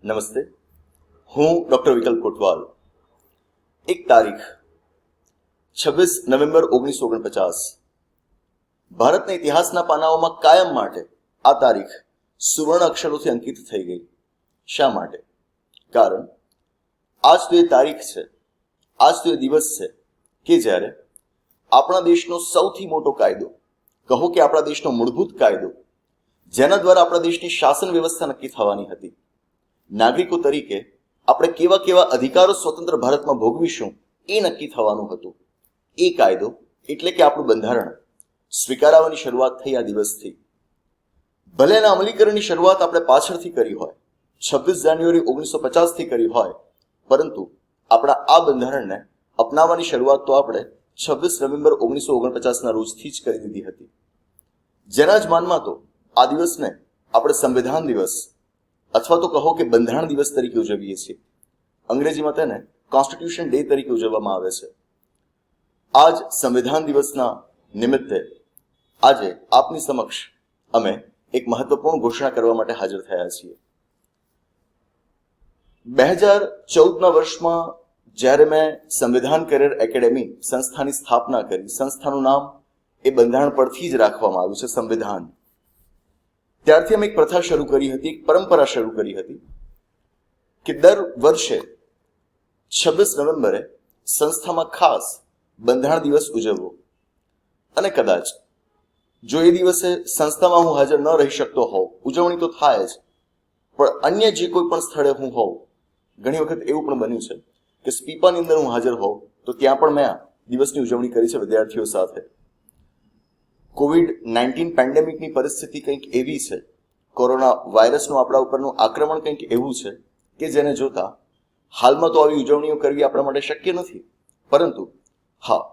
નમસ્તે, હું ડૉક્ટર વિકલ્પ કોટવાલ. એક તારીખ 26 નવેમ્બર 1949. ભારતના ઇતિહાસના પાનાઓમાં કાયમ માટે આ તારીખ સુવર્ણ અક્ષરોથી અંકિત થઈ ગઈ. શા માટે? કારણ આજ તો એ તારીખ છે, આજ તો એ દિવસ છે કે જ્યારે આપણા દેશનો સૌથી મોટો કાયદો, કહો કે આપણા દેશનો મૂળભૂત કાયદો, જેના દ્વારા આપણા દેશની શાસન વ્યવસ્થા નક્કી થવાની હતી, નાગરિકો તરીકે આપણે કેવા કેવા અધિકારો સ્વતંત્ર ભારતમાં ભોગવીશું એ નક્કી થવાનું હતું. એ કાયદો એટલે કે આપણું બંધારણ સ્વીકારવાની શરૂઆત થઈ આ દિવસથી. ભલે એના અમલીકરણની શરૂઆત આપણે પાછળથી કરી હોય, 26 જાન્યુઆરી 1950થી કરી હોય, પરંતુ આપણા આ બંધારણને અપનાવવાની શરૂઆત તો આપણે 26 નવેમ્બર 1949ના રોજથી જ કરી દીધી હતી. જેના જ માનમાં તો આ દિવસને આપણે સંવિધાન દિવસ અથવા તો કહો કે બંધારણ દિવસ તરીકે ઉજવીએ છીએ. અંગ્રેજીમાં તેને કોન્સ્ટિટ્યુશન ડે તરીકે ઉજવવામાં આવે છે. આજ સંવિધાન દિવસના નિમિત્તે આજે આપની સમક્ષ અમે એક મહત્વપૂર્ણ ઘોષણા કરવા માટે હાજર થયા છીએ. 2014ના વર્ષમાં જ્યારે મેં સંવિધાન કરિયર એકેડેમી સંસ્થાની સ્થાપના કરી, સંસ્થાનું નામ એ બંધારણ પરથી જ રાખવામાં આવ્યું છે, સંવિધાન. ત્યારથી અમે એક પ્રથા શરૂ કરી હતી, એક પરંપરા શરૂ કરી હતી કે દર વર્ષે 26 નવેમ્બરે સંસ્થામાં ખાસ બંધારણ દિવસ ઉજવવો. અને કદાચ જો એ દિવસે સંસ્થામાં હું હાજર ન રહી શકતો હોઉં, ઉજવણી તો થાય જ, પણ અન્ય જે કોઈ પણ સ્થળે હું હોઉં, ઘણી વખત એવું પણ બન્યું છે કે સ્પીપાની અંદર હું હાજર હોઉં તો ત્યાં પણ મેં આ દિવસની ઉજવણી કરી છે વિદ્યાર્થીઓ સાથે. COVID-19 પેન્ડેમિકની પરિસ્થિતિ કંઈક એવી છે, કોરોના વાયરસનું આપણા ઉપરનું આક્રમણ કંઈક એવું છે કે જેને જોતા હાલમાં તો આવી ઉજવણીઓ કરવી આપણા માટે શક્ય નથી. પરંતુ હા,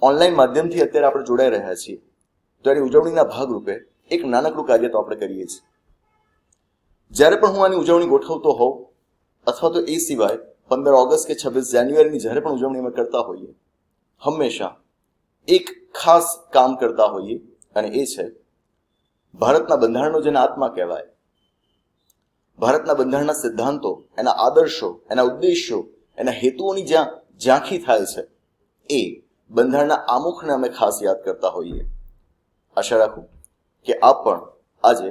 ઓનલાઈન માધ્યમથી અત્યારે આપણે જોડાઈ રહ્યા છીએ, તો એની ઉજવણીના ભાગરૂપે એક નાનકડું કાર્ય તો આપણે કરીએ છીએ. જ્યારે પણ હું આની ઉજવણી ગોઠવતો હોઉં અથવા તો એ સિવાય 15 ઓગસ્ટ કે 26 જાન્યુઆરીની જ્યારે પણ ઉજવણી અમે કરતા હોઈએ, હંમેશા એક ખાસ કામ કરતા હોઈએ, અને એ છે ભારતના બંધારણનો જેને આત્મા કહેવાય, ભારતના બંધારણના સિદ્ધાંતો, એના આદર્શો, એના ઉદ્દેશ્યો, એના હેતુઓની જ્યાં ઝાંખી થાય છે, એ બંધારણના આમુખને અમે ખાસ યાદ કરતા હોઈએ. આશા રાખું કે આપ પણ આજે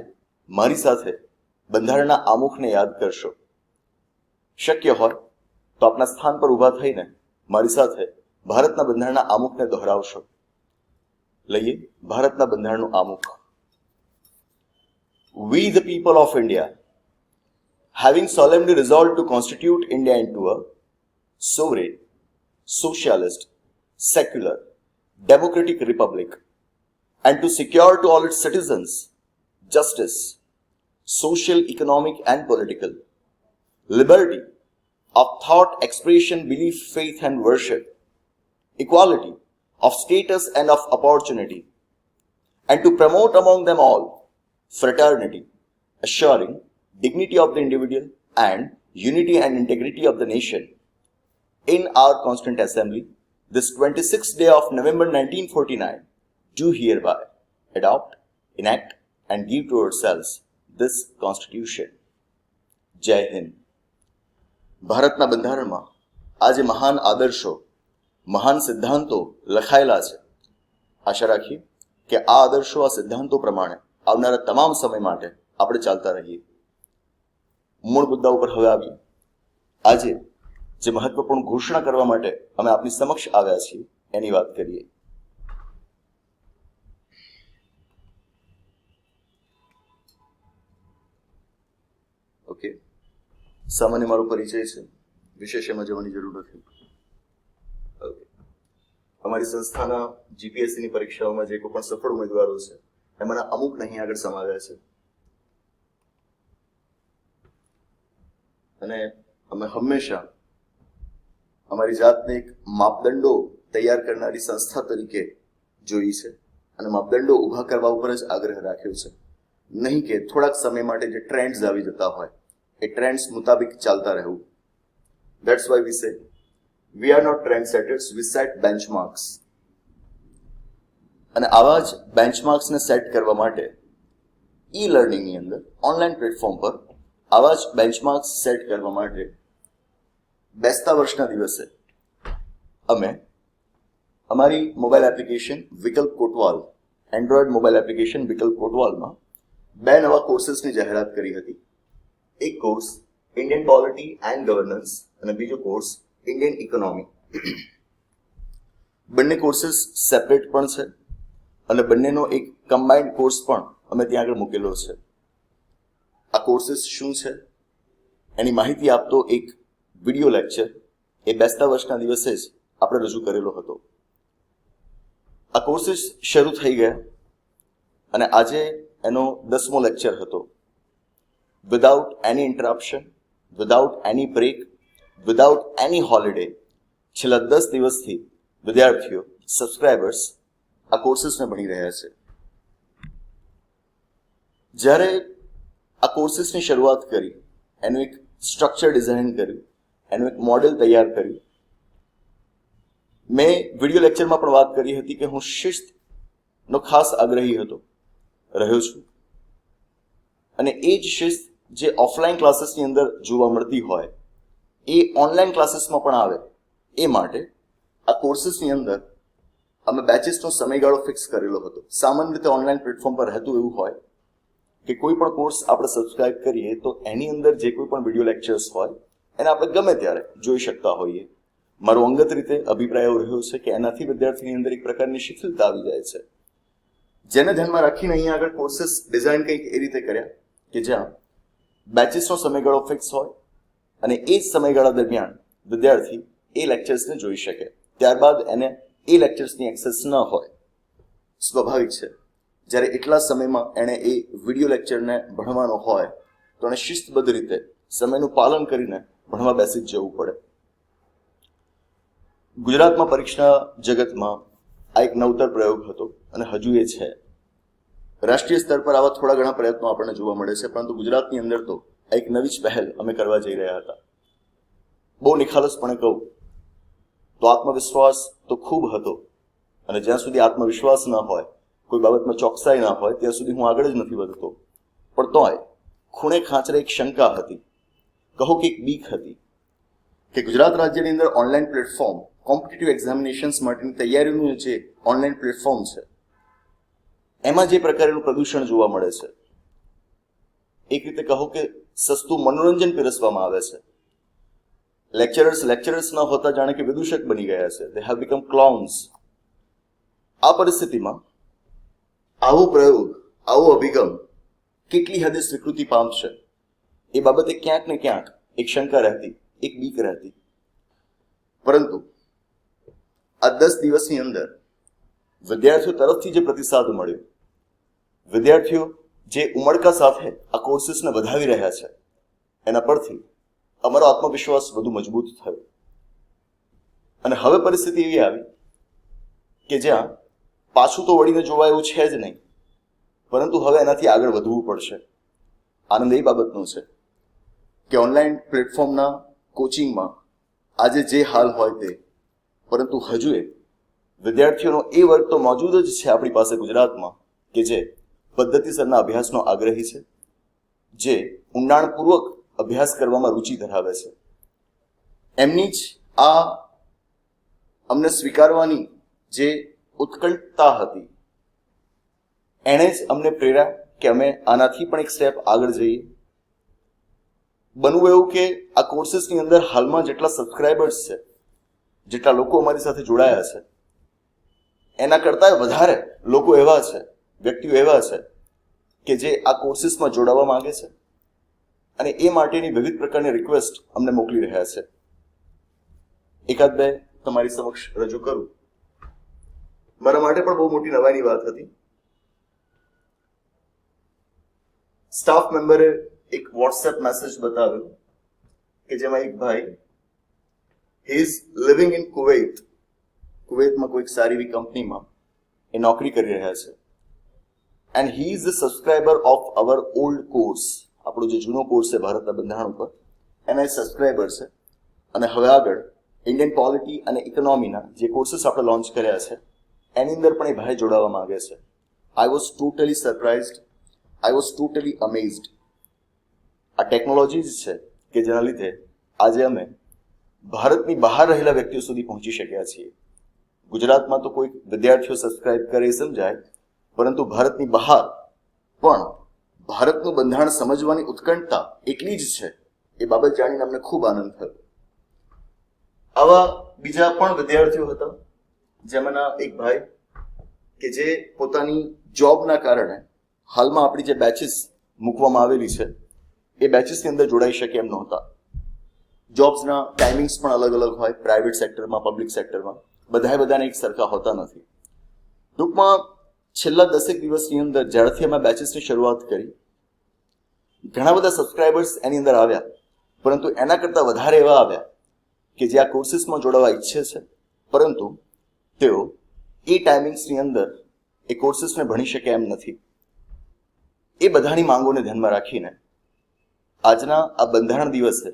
મારી સાથે બંધારણના આમુખને યાદ કરશો. શક્ય હોય તો આપના સ્થાન પર ઊભા થઈને મારી સાથે ભારતના બંધારણના આમુખને દોહરાવશો. લઈએ ભારતના બંધારણનું આમુખ. We the people of India, having solemnly resolved to constitute India into a sovereign, socialist, secular, democratic republic, and to secure to all its citizens justice, social, economic and political, liberty of thought, expression, belief, faith and worship, equality of status and of opportunity, and to promote among them all fraternity, assuring dignity of the individual and unity and integrity of the nation. In our Constituent Assembly, this 26th day of November 1949, do hereby adopt, enact and give to ourselves this Constitution. Jai Hind. ભારતના બંધારણમાં આજે મહાન આદર્શો, મહાન સિદ્ધાંતો લખાયેલા છે. આશા રાખીએ કે આ આદર્શો, આ સિદ્ધાંતો પ્રમાણે આવનારા તમામ સમય માટે આપણે ચાલતા રહીએ. મૂળ મુદ્દા ઉપર હવે આવીએ. આજે જે મહત્વપૂર્ણ ઘોષણા કરવા માટે અમે આપની સમક્ષ આવ્યા છીએ એની વાત કરીએ. ઓકે, સામાન્ય મારો પરિચય છે, વિશેષ એમાં જવાની જરૂર નથી. અમારી સંસ્થાના જીપીએસસીની પરીક્ષાઓમાં જે કોઈ પણ સફળ ઉમેદવારો છે એમાંના અમુક નહીં આગળ સમાવ્યા છે, અને અમે હંમેશા અમારી જાતને એક માપદંડો તૈયાર કરનારી સંસ્થા તરીકે જોઈ છે, અને માપદંડો ઊભા કરવા ઉપર જ આગ્રહ રાખ્યો છે. નહીં કે થોડાક સમય માટે જે ટ્રેન્ડ્સ આવી જતા હોય એ ટ્રેન્ડ્સ મુતાબિક ચાલતા રહેવું. That's why we say we are not trendsetters, we set benchmarks. અને આવા જ બેન્ચમાર્ક્સને સેટ કરવા માટે ઈ લર્નિંગની અંદર ઓનલાઈન પ્લેટફોર્મ પર આવા જ બેન્ચમાર્ક્સ સેટ કરવા માટે બેસતા વર્ષના દિવસે અમે અમારી મોબાઈલ એપ્લિકેશન વિકલ્પ કોટવાલ, એન્ડ્રોઈડ મોબાઈલ એપ્લિકેશન વિકલ્પ કોટવાલમાં 2 નવા કોર્સીસની જાહેરાત કરી હતી. એક course Indian polity and governance અને બીજો કોર્સ ઇન્ડિયન ઇકોનોમી. બંને કોર્સીસ સેપરેટ પણ છે અને બંનેનો એક કમ્બાઇન્ડ કોર્સ પણ અમે ત્યાં આગળ મૂકેલો છે. આ કોર્સીસ શું છે એની માહિતી આપતો એક વિડીયો લેક્ચર એ બેસતા વર્ષના દિવસે જ આપણે રજૂ કરેલો હતો. આ કોર્સીસ શરૂ થઈ ગયા અને આજે એનો 10મો લેક્ચર હતો. Without any interruption, without any break, without any holiday છેલ્લા 10 દિવસથી વિદ્યાર્થીઓ, સબસ્ક્રાઇબર્સ આ કોર્સીસને ભણી રહ્યા છે. જ્યારે આ કોર્સીસની શરૂઆત કરી, એનું એક સ્ટ્રક્ચર ડિઝાઇન કર્યું, એનું એક મોડેલ તૈયાર કર્યું, મેં વિડીયો લેક્ચરમાં પણ વાત કરી હતી કે હું શિસ્તનો ખાસ આગ્રહી રહ્યો છું અને એ જ શિસ્ત જે ઓફલાઈન ક્લાસીસની અંદર જોવા મળતી હોય એ ઓનલાઈન ક્લાસીસમાં પણ આવે એ માટે આ કોર્સીસની અંદર અમે બેચીસનો સમયગાળો ફિક્સ કરેલો હતો. સામાન્ય રીતે ઓનલાઈન પ્લેટફોર્મ પર રહેતું એવું હોય કે કોઈ પણ કોર્સ આપણે સબસ્ક્રાઇબ કરીએ તો એની અંદર જે કોઈ પણ વિડીયો લેક્ચર્સ હોય એને આપણે ગમે ત્યારે જોઈ શકતા હોઈએ. મારો અંગત રીતે અભિપ્રાય એવો રહ્યો છે કે એનાથી વિદ્યાર્થીની અંદર એક પ્રકારની શિથિલતા આવી જાય છે. જેને ધ્યાનમાં રાખીને અહીંયા આગળ કોર્સીસ ડિઝાઇન કંઈક એ રીતે કર્યા કે જ્યાં બેચીસનો સમયગાળો ફિક્સ હોય અને એ જ સમયગાળા દરમિયાન વિદ્યાર્થી એ લેક્ચર્સને જોઈ શકે. ત્યારબાદ એને એ લેક્ચર્સની એક્સેસ ન હોય. સ્વાભાવિક છે, જ્યારે એટલા સમયમાં એણે એ વિડીયો લેક્ચરને ભણવાનો હોય તો એને શિસ્તબદ્ધ રીતે સમયનું પાલન કરીને ભણવા બેસી જ જવું પડે. ગુજરાતમાં પરીક્ષા જગતમાં આ એક નવતર પ્રયોગ હતો અને હજુ એ છે. રાષ્ટ્રીય સ્તર પર આવા થોડા ઘણા પ્રયત્નો આપણને જોવા મળે છે, પરંતુ ગુજરાતની અંદર તો આ એક નવી જ પહેલ અમે કરવા જઈ રહ્યા હતા. બહુ નિખાલસપણે કહું તો આત્મવિશ્વાસ તો ખૂબ હતો અને જ્યાં સુધી આત્મવિશ્વાસ ન હોય, કોઈ બાબતમાં ચોકસાઈ ના હોય, ત્યાં સુધી હું આગળ જ નથી વધતો. પણ તોય ખૂણે ખાંચરે એક શંકા હતી, કહો કે એક બીક હતી કે ગુજરાત રાજ્યની અંદર ઓનલાઈન પ્લેટફોર્મ, કોમ્પિટિટિવ એક્ઝામિનેશન્સ માટેની તૈયારીનું જે ઓનલાઈન પ્લેટફોર્મ છે એમાં જે પ્રકારનું પ્રદૂષણ જોવા મળે છે, એક રીતે કહો કે સસ્તું મનોરંજન પીરસવામાં આવે છે. લેક્ચરર્સ ન હોતા જાણે કે વિદૂષક બની ગયા છે. They have become clowns. આ પરિસ્થિતિમાં આવો પ્રયોગ, આવો અભિગમ કેટલી હદે સ્વીકૃતિ પામશે એ બાબતે ક્યાંક ને ક્યાંક એક શંકા રહેતી, એક બીક રહેતી. પરંતુ આ 10 દિવસની અંદર વિદ્યાર્થીઓ તરફથી જે પ્રતિસાદ મળ્યો, વિદ્યાર્થીઓ જે ઉમળકા સાથે આ કોર્સીસને વધાવી રહ્યા છે, એના પરથી અમારો આત્મવિશ્વાસ વધુ મજબૂત થયો અને હવે પરિસ્થિતિ એવી આવી કે જ્યાં પાછું તો વળીને જોવા એવું છે જ નહીં, પરંતુ હવે એનાથી આગળ વધવું પડશે. આનંદ એ બાબતનો છે કે ઓનલાઈન પ્લેટફોર્મના કોચિંગમાં આજે જે હાલ હોય તે, પરંતુ હજુ વિદ્યાર્થીઓનો એ વર્ગ તો મોજૂદ જ છે આપણી પાસે ગુજરાતમાં કે જે પદ્ધતિસરના અભ્યાસનો આગ્રહી છે, જે ઊંડાણપૂર્વક અભ્યાસ કરવામાં રુચિ ધરાવે છે. એમની જ આ અમને સ્વીકારવાની જે ઉત્કંઠતા હતી એણે જ અમને પ્રેર્યા કે અમે આનાથી પણ એક સ્ટેપ આગળ જઈએ. બનવું એવું કે આ કોર્સીસની અંદર હાલમાં જેટલા સબસ્ક્રાઇબર્સ છે, જેટલા લોકો અમારી સાથે જોડાયા છે, એના કરતાં વધારે લોકો એવા છે, વ્યક્તિઓ એવા છે કે જે આ કોર્સીસમાં જોડાવા માંગે છે અને એ માટેની વિવિધ પ્રકારની રિક્વેસ્ટ અમને મોકલી રહ્યા છે. એકાદ બે તમારી સમક્ષ રજૂ કરું. મારા માટે પણ બહુ મોટી નવાઈની વાત હતી. સ્ટાફ મેમ્બરે એક વોટ્સએપ મેસેજ બતાવ્યો કે જેમાં એક ભાઈ, હી ઇઝ લિવિંગ ઇન કુવૈતમાં કોઈક સારી એવી કંપનીમાં એ નોકરી કરી રહ્યા છે and he is the subscriber of our old course. આપણો જે જૂનો કોર્સ છે ભારતના બંધારણ ઉપર, એના એ સબસ્ક્રાઇબર છે અને હવે આગળ ઇન્ડિયન પોલિટી અને ઇકોનોમીના જે કોર્સીસ આપણે લોન્ચ કર્યા છે એની અંદર પણ એ ભાઈ જોડાવા માંગે છે. I was totally surprised, I was totally amazed. આ ટેકનોલોજી જ છે કે જેના લીધે આજે અમે ભારતની બહાર રહેલા વ્યક્તિઓ સુધી પહોંચી શક્યા છીએ. ગુજરાતમાં તો કોઈ વિદ્યાર્થીઓ સબસ્ક્રાઇબ કરે એ સમજાય, પરંતુ ભારતની બહાર પણ ભારતનું બંધારણ સમજવાની ઉત્કંઠતા એટલી જ છે. એ બાબત જાણીને અમને ખૂબ આનંદ થયો. આવા બીજા પણ વિદ્યાર્થીઓ હતા, જેમાંના એક ભાઈ કે જે પોતાની જોબના કારણે હાલમાં આપણી જે બેચીસ મૂકવામાં આવેલી છે એ બેચીસની અંદર જોડાઈ શકે એમ નહોતા. જોબ્સના ટાઈમિંગ્સ પણ અલગ અલગ હોય, પ્રાઇવેટ સેક્ટરમાં, પબ્લિક સેક્ટરમાં, બધાને એક સરખા હોતા નથી. ટૂંકમાં છેલ્લા 10 દિવસની અંદર જ્યારથી અમે બેચીસની શરૂઆત કરી, ઘણા બધા સબસ્ક્રાઇબર્સ એની અંદર આવ્યા, પરંતુ એના કરતાં વધારે એવા આવ્યા કે જે આ કોર્સિસમાં જોડાવા ઈચ્છે છે, પરંતુ તેઓ એ ટાઈમિંગ્સની અંદર એ કોર્સિસને ભણી શકે એમ નથી. એ બધાની માંગોને ધ્યાનમાં રાખીને આજના આ બંધારણ દિવસે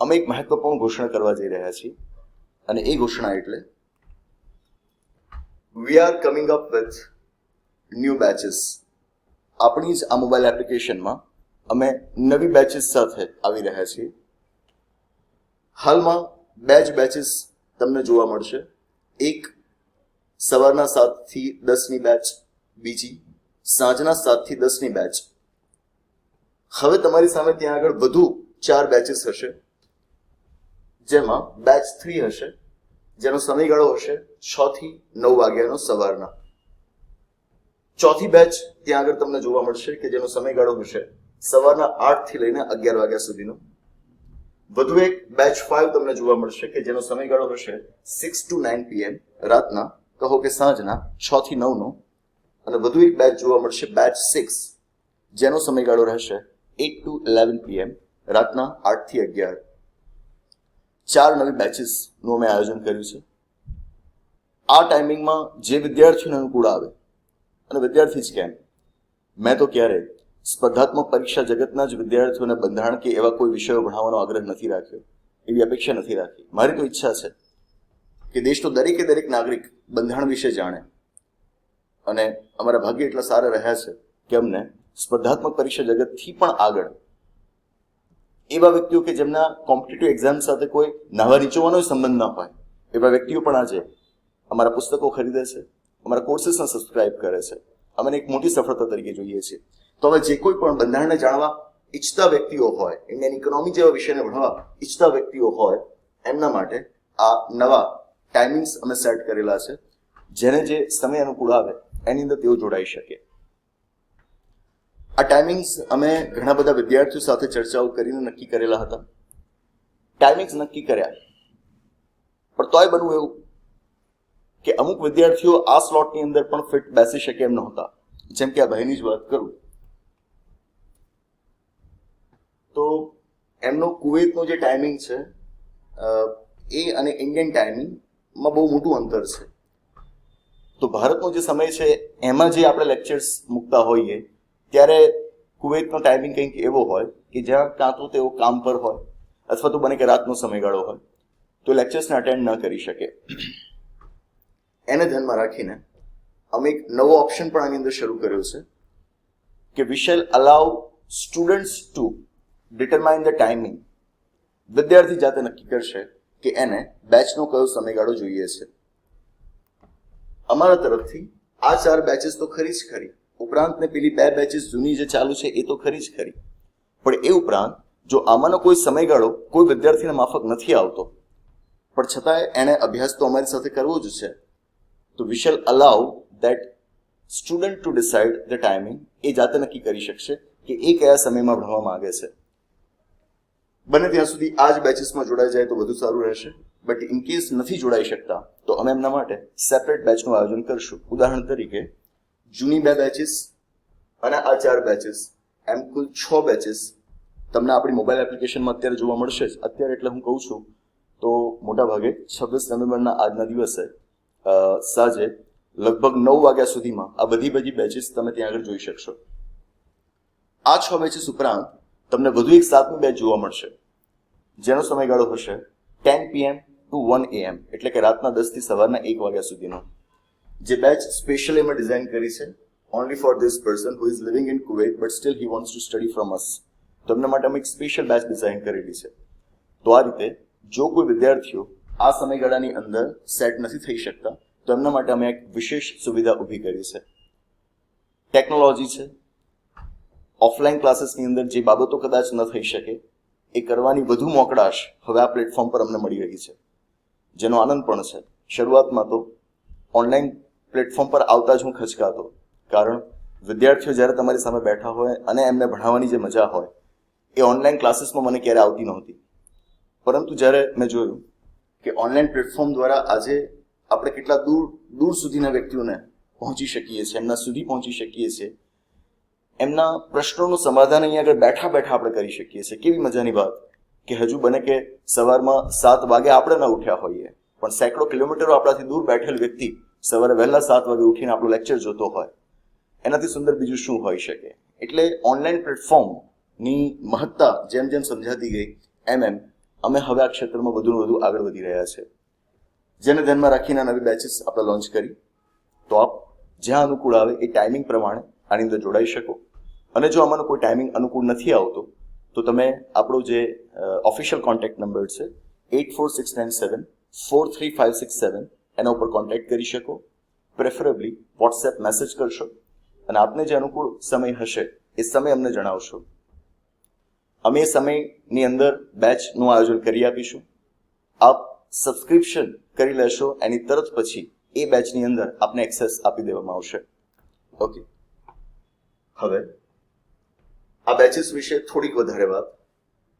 અમે એક મહત્વપૂર્ણ ઘોષણા કરવા જઈ રહ્યા છીએ. અને એ ઘોષણા એટલે we are coming up with new batches. આપણી જ આ મોબાઈલ એપ્લિકેશનમાં અમે નવી બેચીસ સાથે આવી રહ્યા છીએ. હાલમાં બે જ બેચીસ તમને જોવા મળશે. એક સવારના 7 થી 10ની બેચ, બીજી સાંજના 7 થી 10ની બેચ. હવે તમારી સામે ત્યાં આગળ વધુ 4 બેચીસ હશે, જેમાં બેચ 3 હશે, જેનો સમયગાળો હશે 6 થી 9 વાગ્યાનો સવારના. ચોથી બેચ ત્યાં આગળ તમને જોવા મળશે કે જેનો સમયગાળો હશે સવારના 8 થી લઈને 11 વાગ્યા સુધીનો. વધુ એક બેચ 5 તમને જોવા મળશે કે જેનો સમયગાળો હશે 6 to 9 PM, રાતના કહો કે સાંજના 6 થી 9નો. અને વધુ એક બેચ જોવા મળશે બેચ 6, જેનો સમયગાળો રહેશે 8 to 11 PM, રાતના 8 થી 11. 4 નવી બેચીસનું અમે આયોજન કર્યું છે. આ ટાઈમિંગમાં જે વિદ્યાર્થીઓને અનુકૂળ આવે, અને વિદ્યાર્થી જ કેમ, મેં તો ક્યારેય સ્પર્ધાત્મક પરીક્ષા જગતના જ વિદ્યાર્થીઓને બંધારણ કે એવા કોઈ વિષયો ભણાવવાનો આગ્રહ નથી રાખ્યો, એવી અપેક્ષા નથી રાખી. મારી તો ઈચ્છા છે કે દેશનો દરેક નાગરિક બંધારણ વિશે જાણે. અને અમારા ભાગ્ય એટલા સારા રહ્યા છે કે અમને સ્પર્ધાત્મક પરીક્ષા જગતથી પણ આગળ એવા વ્યક્તિઓ કે જેમના કોમ્પિટિટિવ એક્ઝામ સાથે કોઈ નાવા નીચોવાનો સંબંધ ન હોય, એવા વ્યક્તિઓ પણ આજે અમારા પુસ્તકો ખરીદે છે, અમારા કોર્સીસને સબસ્ક્રાઇબ કરે છે. અમે એક મોટી સફળતા તરીકે જોઈએ છીએ. તો હવે જે કોઈ પણ બંધારણને જાણવા ઈચ્છતા વ્યક્તિઓ હોય, ઇન્ડિયન ઇકોનોમી જેવા વિષયને ભણવા ઈચ્છતા વ્યક્તિઓ હોય, એમના માટે આ નવા ટાઈમિંગ્સ અમે સેટ કરેલા છે, જેને જે સમય અનુકૂળ આવે એની અંદર તેઓ જોડાઈ શકે. આ ટાઈમિંગ્સ અમે ઘણા બધા વિદ્યાર્થીઓ સાથે ચર્ચાઓ કરીને નક્કી કરેલા હતા. ટાઈમિંગ્સ નક્કી કર્યા, પણ તોય બનવું એવું કે અમુક વિદ્યાર્થીઓ આ સ્લોટની અંદર પણ ફિટ બેસી શકે એમ નહોતા. જેમ કે આ ભાઈની જ વાત કરું તો એમનો કુવૈતનો જે ટાઈમિંગ છે એ અને ઇન્ડિયન ટાઈમિંગમાં બહુ મોટું અંતર છે. તો ભારતનો જે સમય છે એમાં જે આપણે લેક્ચર્સ મૂકતા હોઈએ, ત્યારે કુવૈતનો ટાઈમિંગ કંઈક એવો હોય કે જ્યાં કાં તો તેઓ કામ પર હોય, અથવા તો બને કે રાતનો સમયગાળો હોય, તો લેક્ચર્સને અટેન્ડ ન કરી શકે. એને ધ્યાનમાં રાખીને અમે એક નવો ઓપ્શન પણ આની અંદર શરૂ કર્યો છે કે we shall allow students to determine the timing. વિદ્યાર્થી જાતે નક્કી કરશે કે એને બેચનો કયો સમયગાળો જોઈએ છે. અમારા તરફથી આ 4 બેચીસ તો ખરી જ ખરી, ઉપરાંત ને પેલી 2 બેચીસ જૂની જે ચાલુ છે એ તો ખરી જ ખરી, પણ એ ઉપરાંત જો આમાંનો કોઈ સમયગાળો કોઈ વિદ્યાર્થીને માફક નથી આવતો, પણ છતાંય એણે અભ્યાસ તો અમારી સાથે કરવો જ છે, તો we shall allow that student to decide the timing. એ જાતે નક્કી કરી શકશે કે એ કયા સમયમાં ભણવા માંગે છે. બને ત્યાં સુધી આ જ બેચીસમાં જોડાઈ જાય તો વધુ સારું રહેશે. બટ ઇન કેસ નથી જોડાઈ શકતા તો અમે એમના માટે સેપરેટ બેચનું આયોજન કરશું. ઉદાહરણ તરીકે જૂની 2 બેચીસ અને આ 4 બેચીસ, એમ કુલ 6 બેચીસ તમને આપણી મોબાઈલ એપ્લિકેશનમાં અત્યારે જોવા મળશે જ. અત્યારે એટલે હું કહું છું તો મોટા ભાગે 26 નવેમ્બરના આજના દિવસે સાંજે લગભગ 9 વાગ્યા સુધીમાં આ બધી બેચીસ તમે ત્યાં આગળ જોઈ શકશો. આ 6 બેચીસ ઉપરાંત તમને વધુ એક 7મી બેચ જોવા મળશે, જેનો સમયગાળો હશે 10 PM to 1 AM, એટલે કે રાતના 10 થી સવારના 1 વાગ્યા સુધીનો. જે બેચ સ્પેશિયલી અમે ડિઝાઇન કરી છે only for this person who is living in Kuwait but still he wants to study from us. તો એમના માટે અમે એક સ્પેશિયલ બેચ ડિઝાઇન કરેલી છે. તો આ રીતે જો કોઈ વિદ્યાર્થીઓ આ સમયગાળાની અંદર સેટ નથી થઈ શકતા તો એમના માટે અમે એક વિશેષ સુવિધા ઊભી કરી છે. ટેકનોલોજી છે, ઓફલાઈન ક્લાસીસની અંદર જે બાબતો કદાચ ન થઈ શકે એ કરવાની વધુ મોકળાશ હવે આ પ્લેટફોર્મ પર અમને મળી રહી છે, જેનો આનંદ પણ છે. શરૂઆતમાં તો ઓનલાઈન પ્લેટફોર્મ પર આવતા જ હું ખચકાતો, કારણ વિદ્યાર્થીઓ જ્યારે તમારી સામે બેઠા હોય અને એમને ભણાવવાની જે મજા હોય એ ઓનલાઈન ક્લાસીસમાં મને ક્યારે આવતી નહોતી. પરંતુ જ્યારે મેં જોયું કે ઓનલાઈન પ્લેટફોર્મ દ્વારા આજે આપણે કેટલા દૂર સુધીના વ્યક્તિઓને પહોંચી શકીએ છીએ, એમના સુધી પહોંચી શકીએ છીએ, એમના પ્રશ્નોનું સમાધાન અહીંયા આગળ બેઠા બેઠા આપણે કરી શકીએ છીએ. કેવી મજાની વાત કે હજુ બને કે સવારમાં 7 વાગે આપણે ન ઉઠ્યા હોઈએ, પણ સેંકડો કિલોમીટરો આપણાથી દૂર બેઠેલ વ્યક્તિ સવારે વહેલા 7 વાગે ઉઠીને આપણું લેક્ચર જોતો હોય. એનાથી સુંદર બીજું શું હોઈ શકે? એટલે ઓનલાઈન પ્લેટફોર્મની મહત્તા જેમ જેમ સમજાતી ગઈ એમ અમે હવે આ ક્ષેત્રમાં વધુ વધુ આગળ વધી રહ્યા છે, જેને ધ્યાનમાં રાખીને નવી બેચીસ આપણે લોન્ચ કરી. તો આપ જ્યાં અનુકૂળ આવે એ ટાઈમિંગ પ્રમાણે આની અંદર જોડાઈ શકો. અને જો આમાંનો કોઈ ટાઈમિંગ અનુકૂળ નથી આવતો તો તમે આપણો જે ઓફિશિયલ કોન્ટેક્ટ નંબર છે 8469743567 એના ઉપર કોન્ટેક્ટ કરી શકો. પ્રેફરેબલી વોટ્સએપ મેસેજ કરશો અને આપને જે અનુકૂળ સમય હશે એ સમય અમને જણાવશો. અમે એ સમયની અંદર બેચનું આયોજન કરી આપીશું. આપ સબસ્ક્રિપ્શન કરી લેશો, એની તરત પછી એ બેચની અંદર આપને એક્સેસ આપી દેવામાં આવશે. ઓકે, હવે આ બેચીસ વિશે થોડીક વધારે વાત.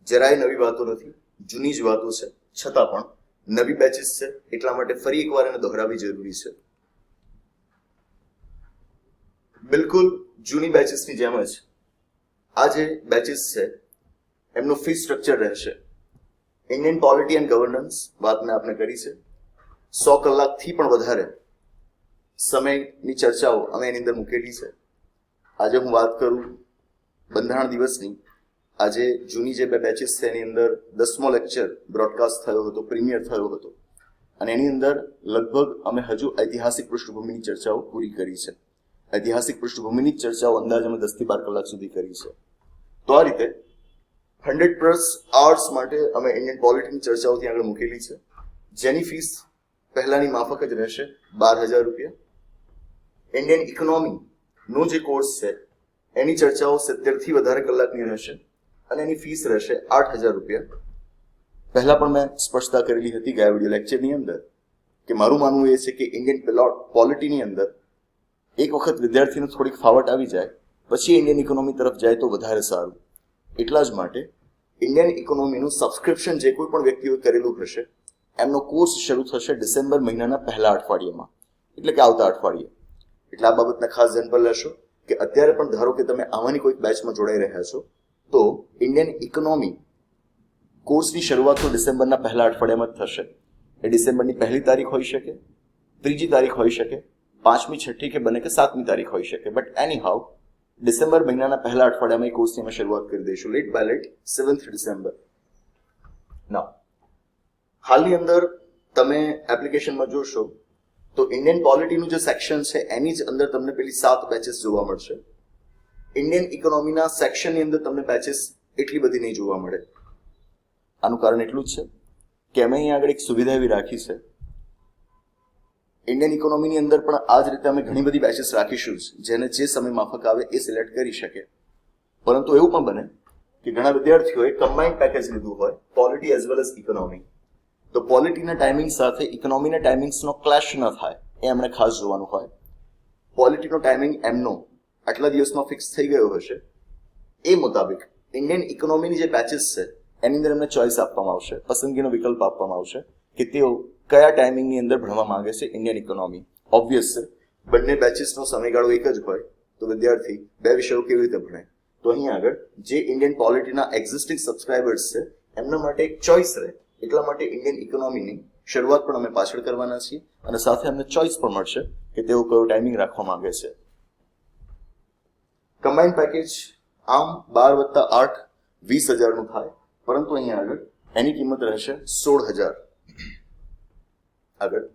જરાય નવી વાતો નથી, જૂની જ વાતો છે, છતાં પણ નવી બેચીસ છે એટલા માટે ફરી એકવાર એને દોહરાવી જરૂરી છે. બિલકુલ જૂની બેચીસની જેમ જ આ જે બેચીસ છે એમનું ફી સ્ટ્રક્ચર રહેશે. ઇન્ડિયન પોલિટી એન્ડ ગવર્નન્સ વાત મેં આપને કરી છે. 100 કલાકથી પણ વધારે સમયની ચર્ચાઓ અમે એની અંદર મૂકેલી છે. આજે હું વાત કરું બંધારણ દિવસની. આજે જૂની જે બે બેચીસ છે એની અંદર 10મો લેક્ચર બ્રોડકાસ્ટ થયો હતો, પ્રીમિયર થયો હતો, અને એની અંદર લગભગ અમે હજુ ઐતિહાસિક પૃષ્ઠભૂમિની ચર્ચાઓ પૂરી કરી છે. ઐતિહાસિક પૃષ્ઠભૂમિની ચર્ચાઓ અંદાજ અમે 10 થી 12 કલાક સુધી કરી છે. તો આ રીતે 100+ આવર્સ માટે અમે ઇન્ડિયન પોલિટીની ચર્ચાઓ ત્યાં આગળ મૂકેલી છે, જેની ફીસ પહેલાની માફક જ રહેશે 12,000 રૂપિયા. ઇન્ડિયન ઇકોનોમીનો જે કોર્સ છે એની ચર્ચાઓ 70 થી વધારે કલાકની રહેશે અને એની ફીસ રહેશે 8,000 રૂપિયા. પહેલા પણ મેં સ્પષ્ટતા કરેલી હતી ગયા વિડીયો લેક્ચરની અંદર કે મારું માનવું એ છે કે ઇન્ડિયન પોલિટીની અંદર એક વખત વિદ્યાર્થીને થોડીક ફાવટ આવી જાય પછી ઇન્ડિયન ઇકોનોમી તરફ જાય તો વધારે સારું. એટલા જ માટે ઇન્ડિયન ઇકોનોમીનું સબસ્ક્રિપ્શન જે કોઈ પણ વ્યક્તિઓએ કરેલું હશે એમનો કોર્સ શરૂ થશે ડિસેમ્બર મહિનાના પહેલા અઠવાડિયામાં, એટલે કે આવતા અઠવાડિયે. એટલે આ બાબતને ખાસ ધ્યાન પર લેશો કે અત્યારે પણ ધારો કે તમે આમાંની કોઈક બેચમાં જોડાઈ રહ્યા છો તો ઇન્ડિયન ઇકોનોમી કોર્સની શરૂઆત તો ડિસેમ્બરના પહેલા અઠવાડિયામાં જ થશે. એ ડિસેમ્બરની 1લી તારીખ હોઈ શકે, 3જી તારીખ હોઈ શકે, 5મી, 6ઠી કે બને કે 7મી તારીખ હોઈ શકે. બટ એની હાઉ ડિસેમ્બર મહિનાના પહેલા અઠવાડિયામાં એ કોર્સની અમે શરૂઆત કરી દઈશું, late by late 7th December. Now હાલની અંદર તમે એપ્લિકેશનમાં જોશો તો ઇન્ડિયન પોલિટીનું જે સેક્શન છે એની જ અંદર તમને પેલી 7 બેચીસ જોવા મળશે. ઇન્ડિયન ઇકોનોમીના સેક્શનની અંદર તમને બેચીસ એટલી બધી નહીં જોવા મળે. આનું કારણ એટલું જ છે કે અમે અહીંયા આગળ એક સુવિધા એવી રાખી છે. ઇન્ડિયન ઇકોનોમીની અંદર પણ આ જ રીતે અમે ઘણી બધી બેચીસ રાખીશું જેને જે સમય માફક આવે એ સિલેક્ટ કરી શકે. પરંતુ એવું પણ બને કે ઘણા વિદ્યાર્થીઓએ કમ્બાઇન્ડ પેકેજ લીધું હોય, polity as well as economy. તો પોલિટીના ટાઈમિંગ સાથે ઇકોનોમીના ટાઈમિંગ્સનો ક્લેશ ન થાય એ એમણે ખાસ જોવાનું હોય. પોલિટીનો ટાઈમિંગ એમનો આટલા દિવસમાં ફિક્સ થઈ ગયો હશે, એ મુતાબિક ઇન્ડિયન ઇકોનોમીની જે બેચીસ છે એની અંદર એમને ચોઇસ આપવામાં આવશે, પસંદગીનો વિકલ્પ આપવામાં આવશે કે તેઓ કયા ટાઈમિંગની અંદર ભણવા માંગે છે ઇન્ડિયન ઇકોનોમી. ઓબ્વિયસ છે બંને બેચીસનો સમયગાળો એક જ હોય તો વિદ્યાર્થી બે વિષયો કેવી રીતે ભણે? તો અહીંયા આગળ જે ઇન્ડિયન પોલિટીના એક્ઝિસ્ટિંગ સબસ્ક્રાઇબર્સ છે એમના માટે એક ચોઇસ રહે, એટલા માટે ઇન્ડિયન ઇકોનોમીની શરૂઆત પણ અમે પાછળ કરવાના છીએ અને સાથે અમને ચોઇસ પણ મળશે કે તેઓ કયો ટાઈમિંગ રાખવા માંગે છે. કમ્બાઇન્ડ પેકેજ આમ 12 + 8 20,000નું થાય, પરંતુ અહીંયા આગળ એની કિંમત રહેશે 16,000. આગળ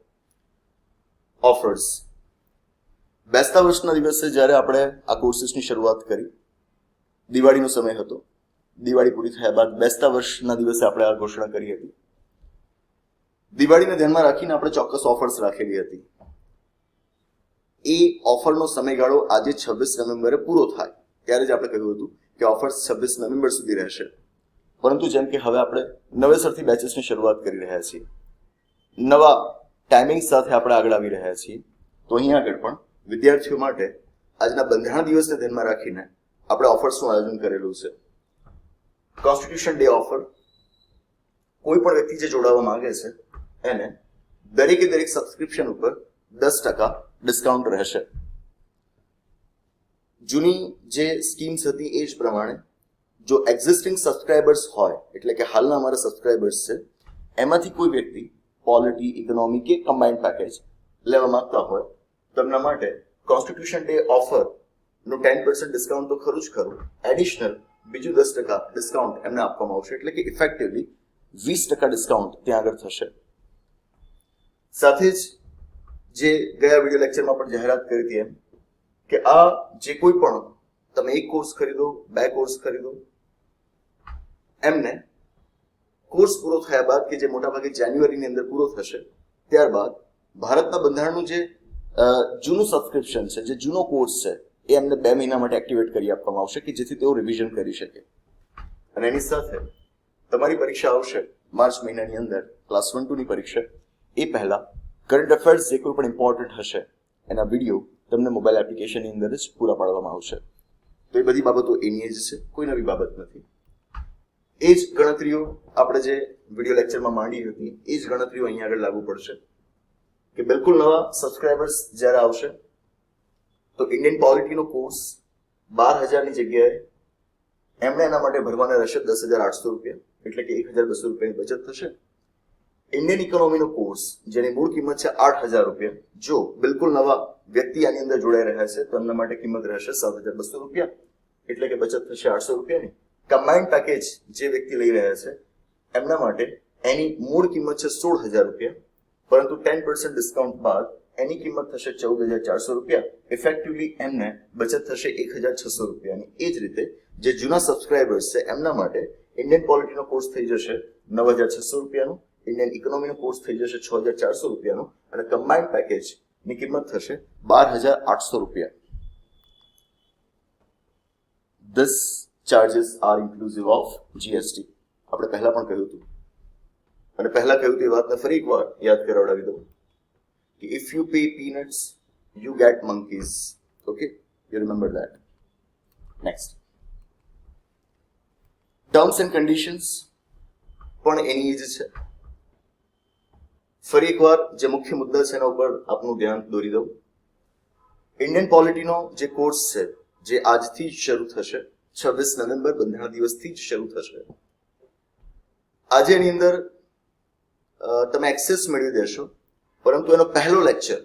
ઓફર્સ. બેસતા વર્ષના દિવસે જ્યારે આપણે આ કોર્સીસની શરૂઆત કરી, દિવાળીનો સમય હતો, દિવાળી પૂરી થયા બાદ બેસતા વર્ષના દિવસે આપણે આ ઘોષણા કરી હતી. દિવાળીને ધ્યાનમાં રાખીને આપણે ચોક્કસ ઓફર્સ રાખેલી હતી. એ ઓફરનો સમયગાળો આજે 26 નવેમ્બરે પૂરો થાય ત્યારે જ આપણે કહ્યું હતું કે ઓફર્સ 26 નવેમ્બર સુધી રહેશે. પરંતુ જેમ કે હવે આપણે નવેસરથી બેચેસની શરૂઆત કરી રહ્યા છીએ, નવા ટાઈમિંગ સાથે આપણે આગળ આવી રહ્યા છીએ, તો અહીંયા આગળ પણ વિદ્યાર્થીઓ માટે આજના બંધારણ દિવસને ધ્યાનમાં રાખીને આપણે ઓફર્સનું આયોજન કરેલું છે. કોન્સ્ટિટ્યુશન ડે ઓફર, કોઈ પણ વ્યક્તિ જે જોડાવા માંગે છે એને દરેકે દરેક સબસ્ક્રિપ્શન ઉપર 10% ડિસ્કાઉન્ટ રહેશે. જૂની જે સ્કીમ્સ હતી એ જ પ્રમાણે જો એક્ઝિસ્ટિંગ સબસ્ક્રાઇબર્સ હોય, એટલે કે હાલના અમારા સબસ્ક્રાઇબર્સ છે, એમાંથી કોઈ વ્યક્તિ પોલિટી, ઇકોનોમી કે કમ્બાઇન્ડ પેકેજ લેવા માંગતા હોય તો એમના માટે કોન્સ્ટિટ્યુશન ડે ઓફરનું 10% ડિસ્કાઉન્ટ તો ખરું જ ખરું, એડિશનલ બીજું 10% ડિસ્કાઉન્ટ એમને આપવામાં આવશે. એટલે કે ઇફેક્ટિવલી 20% ડિસ્કાઉન્ટ ત્યાં આગળ થશે. સાથે જ જે ગયા વિડીયો લેક્ચરમાં પણ જાહેરાત કરી હતી એમ કે આ જે કોઈ પણ તમે એક કોર્સ ખરીદો, 2 કોર્સ ખરીદો, એમને કોર્સ પૂરો થયા બાદ કે જે મોટાભાગે જાન્યુઆરીની અંદર પૂરો થશે, ત્યારબાદ ભારતના બંધારણનું જે જૂનું સબસ્ક્રિપ્શન છે, જે જૂનો કોર્સ છે, એ એમને 2 મહિના માટે એક્ટિવેટ કરી આપવામાં આવશે કે જેથી તેઓ રિવિઝન કરી શકે. અને એની સાથે તમારી પરીક્ષા આવશે માર્ચ મહિનાની અંદર, ક્લાસ 1-2 ની પરીક્ષા. એ પહેલા કરંટ અફેર્સ જે કોઈ પણ ઇમ્પોર્ટન્ટ હશે એના વિડીયો તમને મોબાઈલ એપ્લિકેશનની અંદર જ પૂરા પાડવામાં આવશે. તો એ બધી બાબતો એની જ છે, કોઈ નવી બાબત નથી. એ જ ગણતરીઓ આપણે જે વિડીયો લેક્ચરમાં માંડી હતી એ જ ગણતરીઓ અહીંયા આગળ લાગુ પડશે કે બિલકુલ નવા સબસ્ક્રાઇબર્સ જ્યારે આવશે તો ઇન્ડિયન પોલિટીનો કોર્સ 12,000ની જગ્યાએ એમણે એના માટે ભરવાના રહેશે 10,800 રૂપિયા, એટલે કે 1,200 રૂપિયાની બચત થશે. ઇન્ડિયન ઇકોનોમીનો કોર્સ જેની મૂળ કિંમત છે 8,000 રૂપિયા, જો બિલકુલ નવા વ્યક્તિ આની અંદર જોડાઈ રહ્યા છે તો એમના માટે કિંમત રહેશે 7,200 રૂપિયા, એટલે કે બચત થશે 800 રૂપિયાની. કમ્બાઇન્ડ પેકેજ જે વ્યક્તિ લઈ રહ્યા છે એમના માટે એની મૂળ કિંમત છે 16,000 રૂપિયા, પરંતુ 10% ડિસ્કાઉન્ટ બાદ એની કિંમત થશે 14,400 રૂપિયા. ઇફેક્ટિવલી એમને બચત થશે 1,600 રૂપિયાની. એ જ રીતે જે જૂના સબસ્ક્રાઇબર્સ છે એમના માટે ઇન્ડિયન પોલિટીનો કોર્સ થઈ જશે 9,600 રૂપિયાનો, ઇન્ડિયન ઇકોનોમીનો કોર્સ થઈ જશે 6,400 રૂપિયાનો અને કમ્બાઇન્ડ પેકેજની કિંમત થશે 12,800 રૂપિયા. This charges are inclusive of GST. આપણે પહેલા પણ કહ્યું હતું અને પહેલા કહ્યું તે વાતને ફરી એકવાર યાદ કરાવડાવી દઉં કે if you pay peanuts you get monkeys. Okay, you remember that. Next, terms and conditions પણ એની જ છે. ફરી એકવાર જે મુખ્ય મુદ્દા છે એના ઉપર આપનું ધ્યાન દોરી દઉં. ઇન્ડિયન પોલિટીનો જે કોર્સ છે જે આજથી જ શરૂ થશે, 26 નવેમ્બર બંધારણ દિવસથી જ શરૂ થશે. આજે એની અંદર તમે એક્સેસ મેળવી દેશો, પરંતુ એનો પહેલો લેક્ચર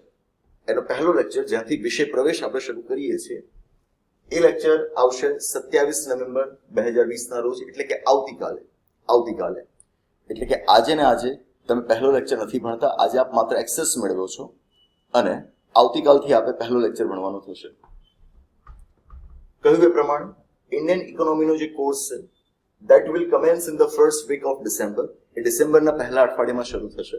જ્યાંથી વિષય પ્રવેશ આપણે શરૂ કરીએ છીએ એ લેક્ચર આવશે 27 નવેમ્બર 2020 ના રોજ, એટલે કે આવતીકાલે. એટલે કે આજે ને આજે તમે પહેલો લેક્ચર નથી ભણતા, આજે આપ માત્ર એક્સેસ મેળવો છો અને આવતીકાલથી આપણે પહેલો લેક્ચર ભણવાનો થશે. કહ્યું એ પ્રમાણે ઇન્ડિયન ઇકોનોમીનો જે કોર્સ છે that will commence in the first week of December. એ ડિસેમ્બરના પહેલા અઠવાડિયામાં શરૂ થશે.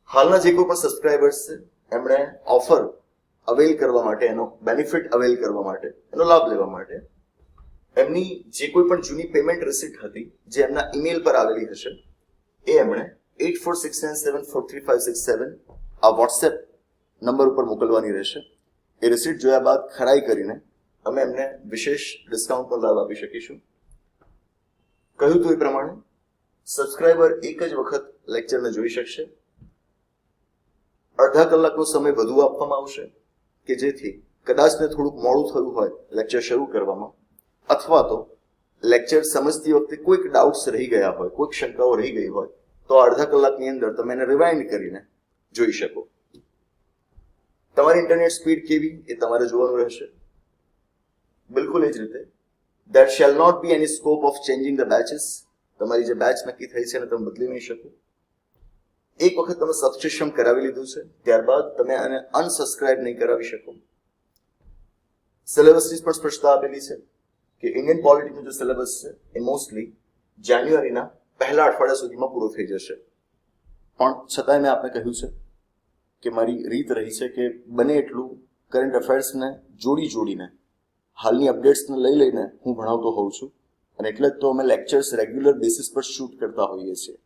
હાલના જે કોઈ પણ સબસ્ક્રાઇબર્સ છે એમણે ઓફર અવેલ કરવા માટે, એનો બેનિફિટ અવેલ કરવા માટે, એનો લાભ લેવા માટે એમની જે કોઈ પણ જૂની પેમેન્ટ રિસીટ હતી જે એમના ઈમેલ પર આવેલી હશે એ એમણે 8469743567 આ વોટ્સએપ નંબર ઉપર મોકલવાની રહેશે. એ રિસીટ જોયા બાદ ખરાઈ કરીને અમે એમને વિશેષ ડિસ્કાઉન્ટ પણ લાભ આપી શકીશું. કહ્યું તો એ પ્રમાણે સબસ્ક્રાઇબર એક જ વખત લેક્ચરને જોઈ શકશે. અડધા કલાકનો સમય વધુ આપવામાં આવશે કે જેથી કદાચ ને થોડુંક મોડું થયું હોય લેક્ચર શરૂ કરવામાં, અથવા તો લેક્ચર સમજતી વખતે કોઈક ડાઉટ્સ રહી ગયા હોય, કોઈક શંકાઓ રહી ગઈ હોય તો અડધા કલાકની અંદર તમે એને રિવાઇન્ડ કરીને જોઈ શકો. તમારી ઇન્ટરનેટ સ્પીડ કેવી એ તમારે જોવાનું રહેશે. બિલકુલ એ જ રીતે there shall not be any scope of changing the batches. તમારી જે બેચ નક્કી થઈ છે એને તમે બદલી નહીં શકો. એક વખત તમે સબસ્ક્રિપ્શન કરાવી લીધું છે ત્યારબાદ તમે આને અનસબસ્ક્રાઇબ નહીં કરાવી શકો. સિલેબસની પણ સ્પષ્ટતા આપેલી છે કે ઇન્ડિયન પોલિટીનો જે સિલેબસ છે એ મોસ્ટલી જાન્યુઆરીના પહેલા અઠવાડિયા સુધીમાં પૂરો થઈ જશે. પણ છતાંય મેં આપને કહ્યું છે કે મારી રીત રહી છે કે બને એટલું કરંટ અફેર્સને જોડીને હાલની અપડેટ્સને લઈને હું ભણાવતો હોઉં છું, અને એટલે જ તો અમે લેક્ચર્સ રેગ્યુલર બેસિસ પર શૂટ કરતા હોઈએ છીએ.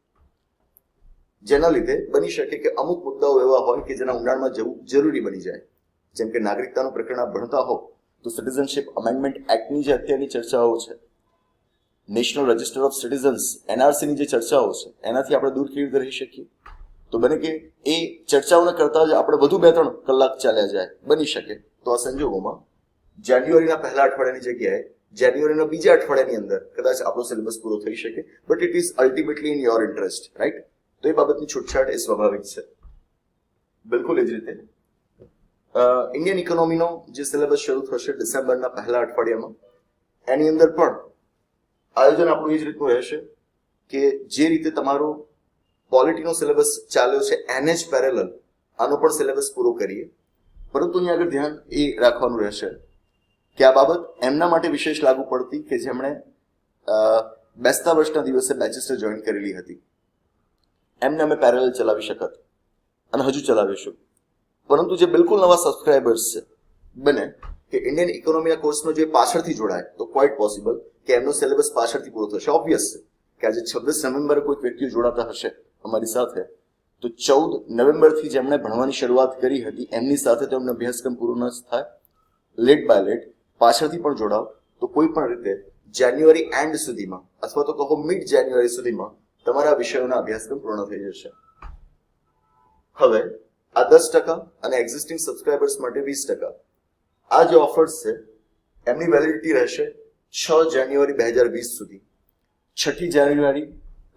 જેના લીધે બની શકે કે અમુક મુદ્દાઓ એવા હોય કે જેના ઊંડાણમાં જવું જરૂરી બની જાય. જેમ કે નાગરિકતાનું પ્રકરણ આપ ભણતા હો તો સિટીઝનશિપ અમેન્ડમેન્ટ એક્ટની જે અત્યારની ચર્ચાઓ છે, નેશનલ રજિસ્ટર ઓફ સિટીઝન્સ એનઆરસીની જે ચર્ચાઓ છે, એનાથી આપણે દૂર કેવી રીતે રહી શકીએ? તો બને કે એ ચર્ચાઓને કરતા જ આપણે વધુ 2-3 કલાક ચાલ્યા જાય, બની શકે. તો આ સંજોગોમાં જાન્યુઆરીના પહેલા અઠવાડિયાની જગ્યાએ જાન્યુઆરીના બીજા અઠવાડિયાની અંદર કદાચ આપણો સિલેબસ પૂરો થઈ શકે, but it is ultimately in your interest, right? તો એ બાબતની છૂટછાટ એ સ્વાભાવિક છે. બિલકુલ એ જ રીતે ઇન્ડિયન ઇકોનોમીનો જે સિલેબસ શરૂ થશે ડિસેમ્બરના પહેલા અઠવાડિયામાં, એની અંદર પણ આયોજન આપણું એ જ રીતનું રહેશે કે જે રીતે તમારો પોલિટીનો સિલેબસ ચાલ્યો છે એને જ પેરેલલ આનો પણ સિલેબસ પૂરો કરીએ. પરંતુ અહીંયા આગળ ધ્યાન એ રાખવાનું રહેશે કે આ બાબત એમના માટે વિશેષ લાગુ પડતી કે જેમણે બેસતા વર્ષના દિવસે બેચેસ જોઈન કરેલી હતી. એમને અમે પેરેલલ ચલાવી શકત અને હજુ ચલાવીશું. પરંતુ જે બિલકુલ નવા સબસ્ક્રાઇબર્સ છે, બને કે ઇન્ડિયન ઇકોનોમીના કોર્સમાં જે પાછળથી જોડાય તો ક્વાઇટ પોસિબલ કે એમનો સિલેબસ પાછળથી પૂરો થશે. ઓબ્વિયસ છે કે આજે 26 નવેમ્બરે કોઈક વ્યક્તિઓ જોડાતા હશે અમારી સાથે, તો 14 નવેમ્બરથી જેમણે ભણવાની શરૂઆત કરી હતી એમની સાથે તો એમનો અભ્યાસક્રમ પૂરો ન થાય. લેટ બાય લેટ પાછળથી પણ જોડાવ તો કોઈ પણ રીતે જાન્યુઆરી એન્ડ સુધીમાં અથવા તો કહો મિડ જાન્યુઆરી સુધીમાં તમારા વિષયોના અભ્યાસક્રમ પૂર્ણ થઈ જશે. હવે આ 10% અને એક્ઝિસ્ટિંગ સબસ્ક્રાઇબર્સ માટે 20%, આ જે ઓફર્સ છે એમની વેલિડિટી રહેશે 6 જાન્યુઆરી 2020 સુધી. 6 જાન્યુઆરી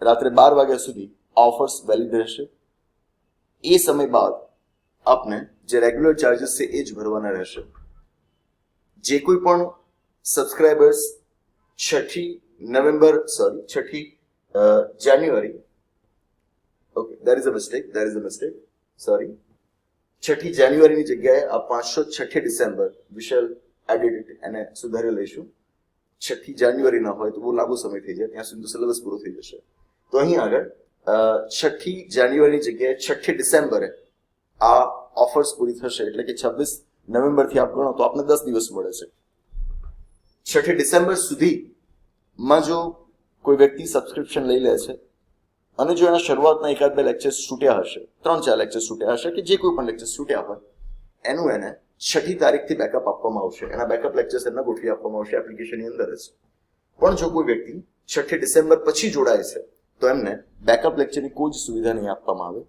રાત્રે 12 વાગ્યા સુધી આ ઓફર્સ વેલિડ રહેશે. એ સમય બાદ આપને જે રેગ્યુલર ચાર્જીસ છે એ જ ભરવાના રહેશે. જે કોઈ પણ subscribers 6 January, okay there is a mistake, sorry, 6 જાન્યુઆરીની જગ્યાએ આ 506 ડિસેમ્બર વિશેલ એડિટ એને સુધારી લઈશું. 6 જાન્યુઆરી ના હોય તો બહુ લાંબો સમય થઈ જાય, ત્યાં સુધી સિલેબસ પૂરો થઈ જશે. તો અહીં આગળ 6 જાન્યુઆરીની જગ્યાએ 6 ડિસેમ્બરે આ ઓફર્સ પૂરી થશે. એટલે કે 26 નવેમ્બરથી આપ ગણો તો આપને 10 દિવસ મળે છે. 6 ડિસેમ્બર સુધીમાં જો કોઈ વ્યક્તિ સબસ્ક્રિપ્શન લઈ લે છે અને જો એના શરૂઆતના 1-2 લેક્ચર્સ છૂટ્યા હશે, 3-4 લેક્ચર્સ છૂટ્યા હશે, કે જે કોઈ પણ લેક્ચર્સ છૂટ્યા હોય, એનું એને 6 તારીખથી બેકઅપ આપવામાં આવશે. એના બેકઅપ લેક્ચર્સ એમને ગોઠવી આપવામાં આવશે એપ્લિકેશનની અંદર જ. પણ જો કોઈ વ્યક્તિ 6 ડિસેમ્બર પછી જોડાય છે તો એમને બેકઅપ લેક્ચરની કોઈ જ સુવિધા નહીં આપવામાં આવે.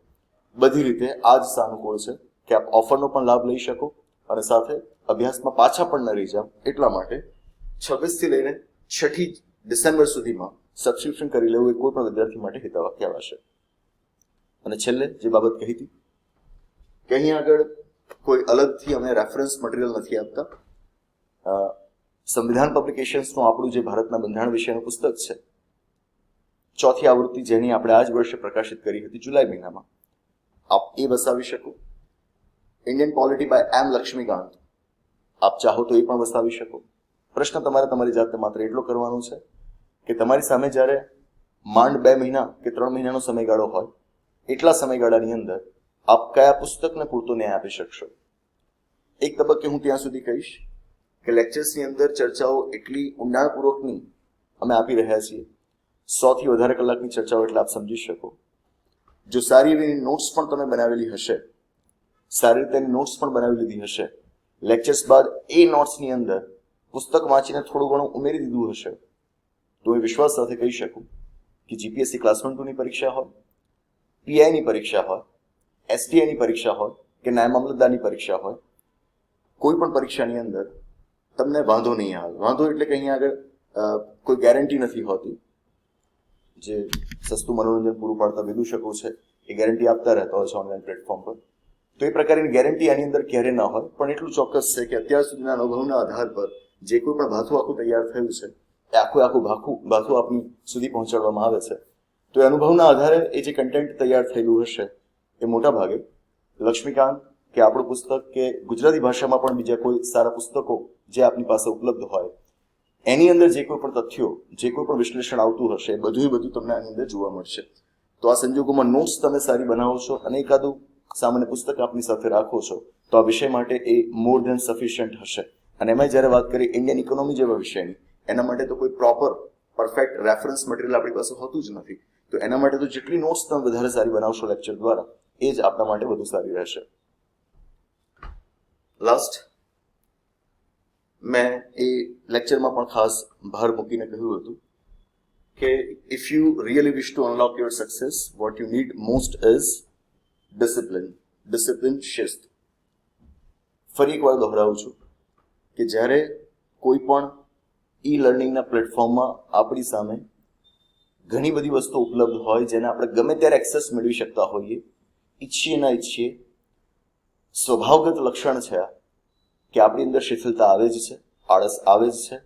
બધી રીતે આ જ સાનુકૂળ છે કે આપ ઓફરનો પણ લાભ લઈ શકો અને સાથે અભ્યાસમાં પાછા પણ ન રહી જાવ. એટલા માટે 26 થી લઈને 6 ડિસેમ્બર સુધીમાં સબસ્ક્રિપ્શન કરી લેવું એ કોઈ પણ વિદ્યાર્થી માટે હિતાવહ કહેવાશે. અને છેલ્લે જે બાબત કહી હતી કે અહીં આગળ કોઈ અલગથી અમે રેફરન્સ મટીરિયલ નથી આપતા. સંવિધાન પબ્લિકેશન્સનું આપણું જે ભારતના બંધારણ વિષયનું પુસ્તક છે, 4th આવૃત્તિ, જેની આપણે આ જ વર્ષે પ્રકાશિત કરી હતી જુલાઈ મહિનામાં, આપ એ વસાવી શકો. Indian polity by M Laxmikanth, આપ ચાહો તો એ પણ વસાવી શકો. પ્રશ્ન તમારે તમારી જાતને માત્ર એટલો કરવાનો છે કે તમારી સામે જ્યારે માંડ 2 મહિના કે 3 મહિનાનો સમયગાળો હોય, એટલા સમયગાળાની અંદર આપ કયા પુસ્તકને પૂરતો ન્યાય આપી શકશો. એક તબક્કે હું ત્યાં સુધી કહીશ કે લેક્ચર્સની અંદર ચર્ચાઓ એટલી ઊંડાણપૂર્વકની અમે આપી રહ્યા છીએ, 100 થી વધારે કલાકની ચર્ચાઓ, એટલે આપ સમજી શકો. જો સારી એવી નોટ્સ પણ તમે બનાવેલી હશે, સારી રીતે નોટ્સ પણ બનાવી લીધી હશે, લેક્ચર્સ બાદ એ નોટ્સની અંદર પુસ્તક વાંચીને થોડું ઘણું ઉમેરી દીધું હશે, તો એ વિશ્વાસ સાથે કહી શકું કે જીપીએસસી ક્લાસ 1-2ની પરીક્ષા હોય, પીઆઈની પરીક્ષા હોય, એસટીઆઈની પરીક્ષા હોય કે નાયબ મામલતદારની પરીક્ષા હોય, કોઈ પણ પરીક્ષાની અંદર તમને વાંધો નહીં આવે. વાંધો એટલે કે અહીંયા આગળ કોઈ ગેરંટી નથી હોતી. જે સસ્તું મનોરંજન પૂરું પાડતા વિદૂષકો છે એ ગેરંટી આપતા રહેતા હોય છે ઓનલાઈન પ્લેટફોર્મ પર. તો એ પ્રકારની ગેરંટી આની અંદર ક્યારે ન હોય. પણ એટલું ચોક્કસ છે કે અત્યાર સુધીના અનુભવના આધાર પર જે કોઈ પણ ભાથું આખું તૈયાર થયું છે, એ આખું ભાથું આપની સુધી પહોંચાડવામાં આવે છે. તો એ અનુભવના આધારે એ જે કન્ટેન્ટ તૈયાર થયેલું હશે એ મોટા ભાગે લક્ષ્મીકાંત કે આપણું પુસ્તક કે ગુજરાતી ભાષામાં પણ બીજા કોઈ સારા પુસ્તકો જે આપની પાસે ઉપલબ્ધ હોય એની અંદર જે કોઈ પણ તથ્યો, જે કોઈ પણ વિશ્લેષણ આવતું હશે એ બધું તમને આની અંદર જોવા મળશે. તો આ સંજોગોમાં નોટ્સ તમે સારી બનાવો છો અને એકાદું સામાન્ય પુસ્તક આપની સાથે રાખો છો તો આ વિષય માટે એ મોર ધેન સફિશિયન્ટ હશે. અને એમાં જ્યારે વાત કરીએ ઇન્ડિયન ઇકોનોમી જેવા વિષયની, એના માટે તો કોઈ પ્રોપર પરફેક્ટ રેફરન્સ મટીરિયલ આપણી પાસે હોતું જ નથી. તો એના માટે તો જેટલી નોટ્સ તમે વધારે સારી બનાવશો લેક્ચર દ્વારા, એ જ આપણા માટે વધુ સારી રહેશે. લાસ્ટ, મેં એ લેક્ચરમાં પણ ખાસ ભાર મૂકીને કહ્યું હતું કે if you really wish two unlock your success, what you need most is discipline, શિસ્ત. ફરી એકવાર દોહરાવું છું કે જ્યારે કોઈ પણ ઈ લર્નિંગના પ્લેટફોર્મમાં આપણી સામે ઘણી બધી વસ્તુઓ ઉપલબ્ધ હોય જેને આપણે ગમે ત્યારે એક્સેસ મેળવી શકતા હોઈએ, ઈચ્છીએ ના ઈચ્છીએ, સ્વભાવગત લક્ષણ છે આ કે આપણી અંદર શિથિલતા આવે જ છે, આળસ આવે જ છે,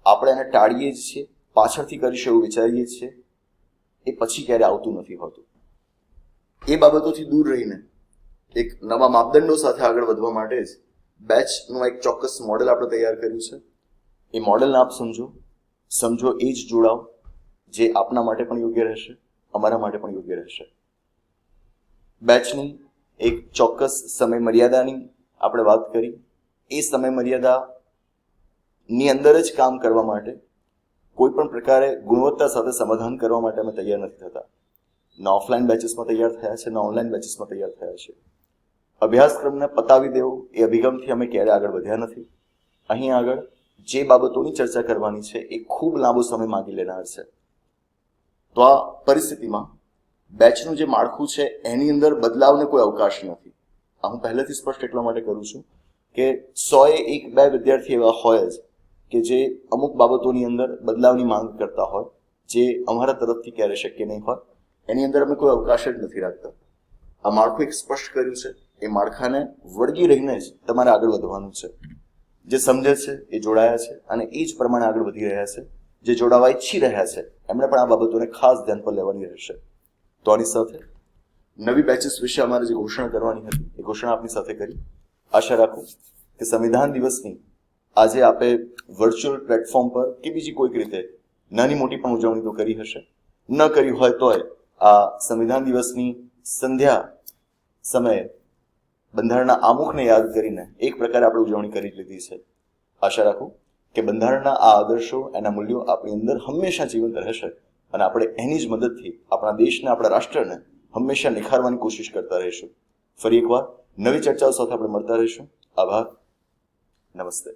આપણે એને ટાળીએ જ છીએ, પાછળથી કરીશું એવું વિચારીએ છીએ, એ પછી ક્યારે આવતું નથી હોતું. એ બાબતોથી દૂર રહીને એક નવા માપદંડો સાથે આગળ વધવા માટે જ બેચનું એક ચોક્કસ મોડેલ આપણે તૈયાર કર્યું છે. એ મોડેલને આપ સમજો એ જ જોડાઓ, જે આપના માટે પણ યોગ્ય રહેશે, અમારા માટે પણ યોગ્ય રહેશે. બેચની એક ચોક્કસ સમય મર્યાદાની આપણે વાત કરી. એ સમય મર્યાદાની અંદર જ કામ કરવા માટે કોઈ પણ પ્રકારે ગુણવત્તા સાથે સમાધાન કરવા માટે અમે તૈયાર નથી થતા. ન ઓફલાઈન બેચીસમાં તૈયાર થયા છે, ન ઓનલાઈન બેચીસમાં તૈયાર થયા છે. અભ્યાસક્રમને પતાવી દેવો એ અભિગમથી અમે ક્યારે આગળ વધ્યા નથી. અહીં આગળ જે બાબતોની ચર્ચા કરવાની છે એ ખૂબ લાંબો સમય માંગી લેનાર છે. તો આ પરિસ્થિતિમાં બેચનું જે માળખું છે એની અંદર બદલાવને કોઈ અવકાશ નથી. આ હું પહેલેથી સ્પષ્ટ એટલા માટે કરું છું કે 100-2 વિદ્યાર્થી એવા હોય જ કે જે અમુક બાબતોની અંદર બદલાવની માંગ કરતા હોય, જે અમારા તરફથી ક્યારે શક્ય નહીં હોય. એની અંદર અમે કોઈ અવકાશ જ નથી રાખતા. આ માળખું એક સ્પષ્ટ કર્યું છે, એ માળખાને વળગી રહીને જ તમારે આગળ વધવાનું છે. જે સમજે છે એ જોડાયા છે અને એ જ પ્રમાણે આગળ વધી રહ્યા છે. જે જોડાવા ઈચ્છી રહ્યા છે એમણે પણ આ બાબતોને ખાસ ધ્યાન પર લેવાની રહેશે. તો આની સાથે નવી બેચીસ વિશે અમારે જે ઘોષણા કરવાની હતી એ ઘોષણા આપની સાથે કરી. આશા રાખું કે સંવિધાન દિવસની આજે આપે વર્ચ્યુઅલ પ્લેટફોર્મ પર કે બીજી કોઈક રીતે નાની મોટી પણ ઉજવણી તો કરી હશે. ન કરી હોય તોય આ સંવિધાન દિવસની સંધ્યા સમયે બંધારણના આમુખને યાદ કરીને એક પ્રકારે આપણે ઉજવણી કરી લીધી છે. આશા રાખું કે બંધારણના આ આદર્શો, એના મૂલ્યો આપણી અંદર હંમેશા જીવંત રહેશે અને આપણે એની જ મદદથી આપણા દેશને, આપણા રાષ્ટ્રને હંમેશા નિખારવાની કોશિશ કરતા રહીશું. ફરી એકવાર નવી ચર્ચાઓ સાથે આપણે મળતા રહીશું. આભાર. નમસ્તે.